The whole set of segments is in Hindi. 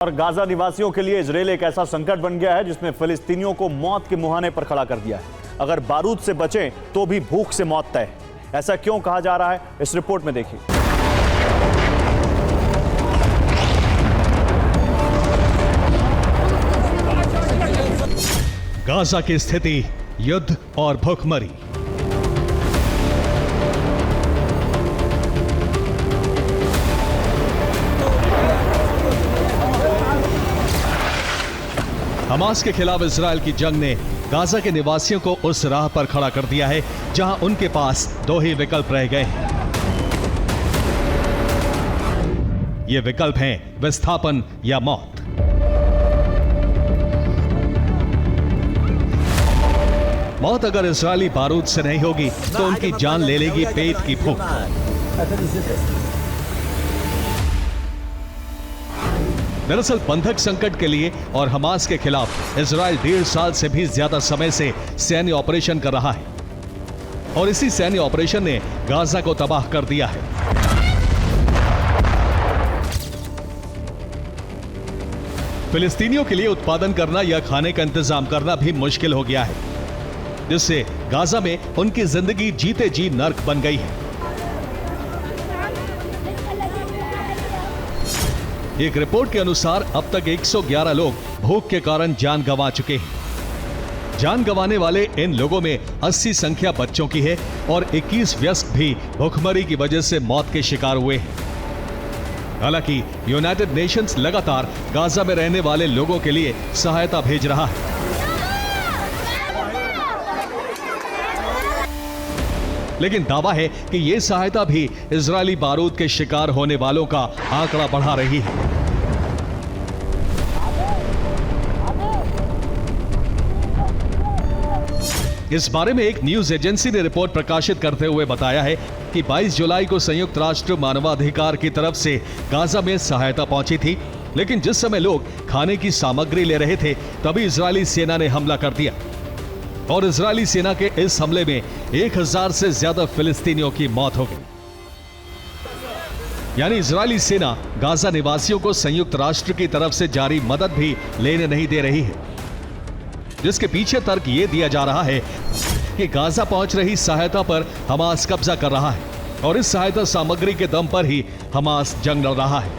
और गाजा निवासियों के लिए इजराइल एक ऐसा संकट बन गया है जिसने फिलिस्तीनियों को मौत के मुहाने पर खड़ा कर दिया है। अगर बारूद से बचें तो भी भूख से मौत तय है। ऐसा क्यों कहा जा रहा है, इस रिपोर्ट में देखिए। गाजा की स्थिति, युद्ध और भूखमरी। हमास के खिलाफ इजराइल की जंग ने गाजा के निवासियों को उस राह पर खड़ा कर दिया है जहां उनके पास दो ही विकल्प रह गए हैं। ये विकल्प हैं विस्थापन या मौत। मौत अगर इजरायली बारूद से नहीं होगी तो उनकी जान ले लेगी पेट की भूख। दरअसल बंधक संकट के लिए और हमास के खिलाफ इजराइल 1.5 साल से भी ज्यादा समय से सैन्य ऑपरेशन कर रहा है और इसी सैन्य ऑपरेशन ने गाजा को तबाह कर दिया है। फिलिस्तीनियों के लिए उत्पादन करना या खाने का इंतजाम करना भी मुश्किल हो गया है, जिससे गाजा में उनकी जिंदगी जीते जी नर्क बन गई है। एक रिपोर्ट के अनुसार अब तक 111 लोग भूख के कारण जान गंवा चुके हैं। जान गंवाने वाले इन लोगों में 80 संख्या बच्चों की है और 21 वयस्क भी भूखमरी की वजह से मौत के शिकार हुए हैं। हालांकि यूनाइटेड नेशंस लगातार गाजा में रहने वाले लोगों के लिए सहायता भेज रहा है। लेकिन दावा है कि यह सहायता भी इजरायली बारूद के शिकार होने वालों का आंकड़ा बढ़ा रही है। इस बारे में एक न्यूज एजेंसी ने रिपोर्ट प्रकाशित करते हुए बताया है कि 22 जुलाई को संयुक्त राष्ट्र मानवाधिकार की तरफ से गाजा में सहायता पहुंची थी, लेकिन जिस समय लोग खाने की सामग्री ले रहे थे तभी इजरायली सेना ने हमला कर दिया और इजरायली सेना के इस हमले में 1000 से ज्यादा फिलिस्तीनियों की मौत हो गई। यानी इजरायली सेना गाजा निवासियों को संयुक्त राष्ट्र की तरफ से जारी मदद भी लेने नहीं दे रही है, जिसके पीछे तर्क यह दिया जा रहा है कि गाजा पहुंच रही सहायता पर हमास कब्जा कर रहा है और इस सहायता सामग्री के दम पर ही हमास जंग लड़ रहा है।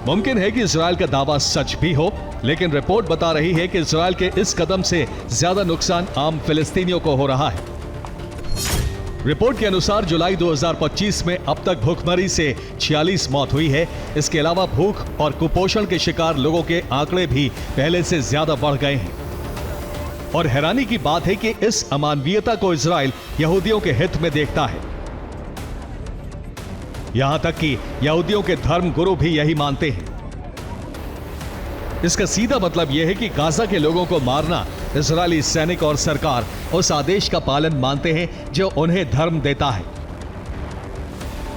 मुमकिन है कि इजराइल का दावा सच भी हो, लेकिन रिपोर्ट बता रही है कि इजराइल के इस कदम से ज्यादा नुकसान आम फिलिस्तीनियों को हो रहा है। रिपोर्ट के अनुसार जुलाई 2025 में अब तक भूखमरी से 46 मौत हुई है। इसके अलावा भूख और कुपोषण के शिकार लोगों के आंकड़े भी पहले से ज्यादा बढ़ गए हैं। और हैरानी की बात है कि इस अमानवीयता को इजराइल यहूदियों के हित में देखता है। यहां तक कि यहूदियों के धर्म गुरु भी यही मानते हैं। इसका सीधा मतलब यह है कि गाजा के लोगों को मारना इजरायली सैनिक और सरकार उस आदेश का पालन मानते हैं जो उन्हें धर्म देता है।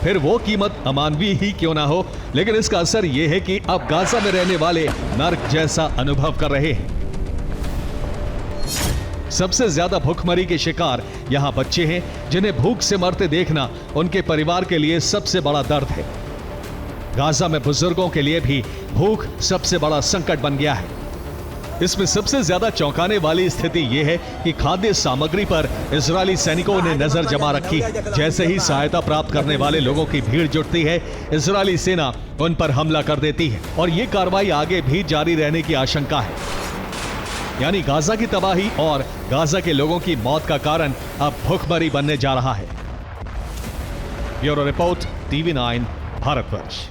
फिर वो कीमत अमानवीय ही क्यों ना हो, लेकिन इसका असर यह है कि अब गाजा में रहने वाले नर्क जैसा अनुभव कर रहे हैं। सबसे ज्यादा भूखमरी के शिकार यहां बच्चे हैं, जिन्हें भूख से मरते देखना उनके परिवार के लिए सबसे बड़ा दर्द है। गाजा में बुजुर्गों के लिए भी भूख सबसे बड़ा संकट बन गया है। इसमें सबसे ज्यादा चौंकाने वाली स्थिति यह है कि खाद्य सामग्री पर इजरायली सैनिकों ने नजर जमा रखी। जैसे ही सहायता प्राप्त करने वाले लोगों की भीड़ जुटती है, इजरायली सेना उन पर हमला कर देती है और यह कार्रवाई आगे भी जारी रहने की आशंका है। यानी गाजा की तबाही और गाजा के लोगों की मौत का कारण अब भूखमरी बनने जा रहा है। Bureau report, TV9 Bharatvarsh.